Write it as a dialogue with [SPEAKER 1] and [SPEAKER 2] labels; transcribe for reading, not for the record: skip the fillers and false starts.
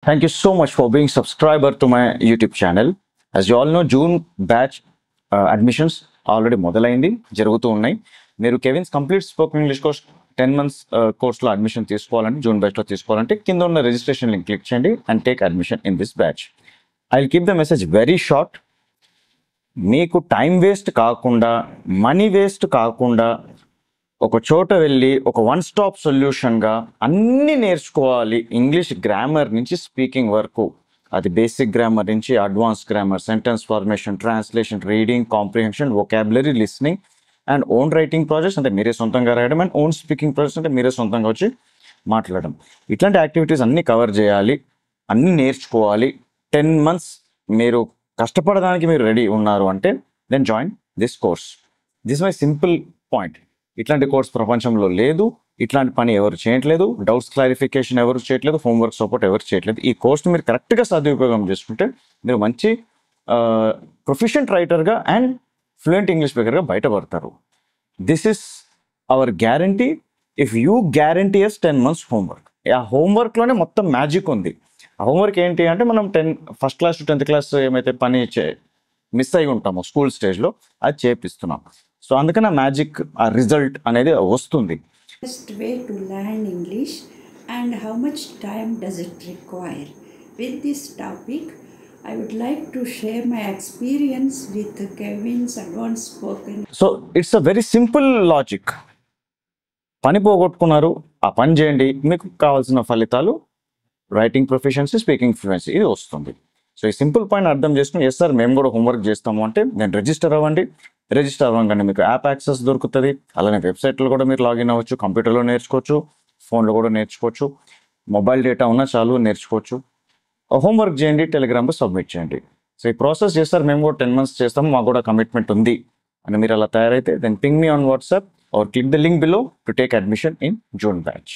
[SPEAKER 1] Thank you so much for being subscriber to my YouTube channel. As you all know, June batch admissions already మొదలైంది జరుగుతూ ఉన్నాయి. మీరు Kevin's complete spoken English course 10 months కోర్స్లో admission తీసుకోవాలంటే June బ్యాచ్లో తీసుకోవాలంటే కింద ఉన్న రిజిస్ట్రేషన్ లింక్ క్లిక్ చేయండి and take admission in this batch. I will keep the message very short. మీకు టైం వేస్ట్ కాకుండా, మనీ వేస్ట్ కాకుండా, ఒక చోట వెళ్ళి ఒక వన్ స్టాప్ సొల్యూషన్గా అన్నీ నేర్చుకోవాలి. ఇంగ్లీష్ గ్రామర్ నుంచి స్పీకింగ్ వరకు, అది బేసిక్ గ్రామర్ నుంచి advance grammar, sentence formation, translation, reading comprehension, vocabulary, listening and own writing projects అంటే మీరే సొంతంగా రాయడం, అండ్ ఓన్ స్పీకింగ్ ప్రాజెక్ట్స్ అంటే మీరే సొంతంగా వచ్చి మాట్లాడడం. ఇట్లాంటి యాక్టివిటీస్ అన్నీ కవర్ చేయాలి, అన్నీ నేర్చుకోవాలి. 10 months మీరు కష్టపడడానికి మీరు రెడీ ఉన్నారు అంటే then join this course. This my simple point. ఇట్లాంటి కోర్స్ ప్రపంచంలో లేదు, ఇట్లాంటి పని ఎవరు చేయట్లేదు, డౌట్స్ క్లారిఫికేషన్ ఎవరు చేయట్లేదు, హోంవర్క్ సపోర్ట్ ఎవరు చేయట్లేదు. ఈ కోర్స్ని మీరు కరెక్ట్గా సదుపయోగం చేసుకుంటే మీరు మంచి ప్రొఫిషియంట్ రైటర్గా అండ్ ఫ్లూయెంట్ ఇంగ్లీష్ స్పీకర్గా బయటపడతారు. This is our guarantee if you guarantee is 10 months homework. ఆ హోంవర్క్లోనే మొత్తం మ్యాజిక్ ఉంది. ఆ హోంవర్క్ ఏంటి అంటే మనం first class to 10th class ఏమైతే పని మిస్ అయి ఉంటామో స్కూల్ స్టేజ్లో అది చేపిస్తున్నాం. సో అందుకని ఆ మ్యాజిక్, ఆ రిజల్ట్ అనేది వస్తుంది.
[SPEAKER 2] Best way to learn English and how much time does it require? With this topic, I would like to share my experience with Kevin's advanced spoken.
[SPEAKER 1] So it's a very simple logic. పని పోగొట్టుకున్నారు, ఆ పని చేయండి, మీకు కావాల్సిన ఫలితాలు writing proficiency, speaking fluency ఇది వస్తుంది. సో ఈ సింపుల్ పాయింట్ అర్థం చేసుకుని ఎస్ సార్ మేము కూడా హోంవర్క్ చేస్తాము అంటే నేను రిజిస్టర్ అవ్వండి. రిజిస్టర్ అవ్వగానే మీకు యాప్ యాక్సెస్ దొరుకుతుంది. అలానే వెబ్సైట్లో కూడా మీరు లాగిన్ అవ్వచ్చు, కంప్యూటర్లో నేర్చుకోవచ్చు, ఫోన్లో కూడా నేర్చుకోవచ్చు, మొబైల్ డేటా ఉన్నా చాలు నేర్చుకోవచ్చు. హోంవర్క్ చేయండి, టెలిగ్రామ్లో సబ్మిట్ చేయండి. సో ఈ ప్రాసెస్ చేస్తారు, మేము కూడా 10 months చేస్తాము, మాకు కూడా కమిట్మెంట్ ఉంది అని మీరు అలా తయారైతే then ping me on WhatsApp or click the link below to take admission in June batch.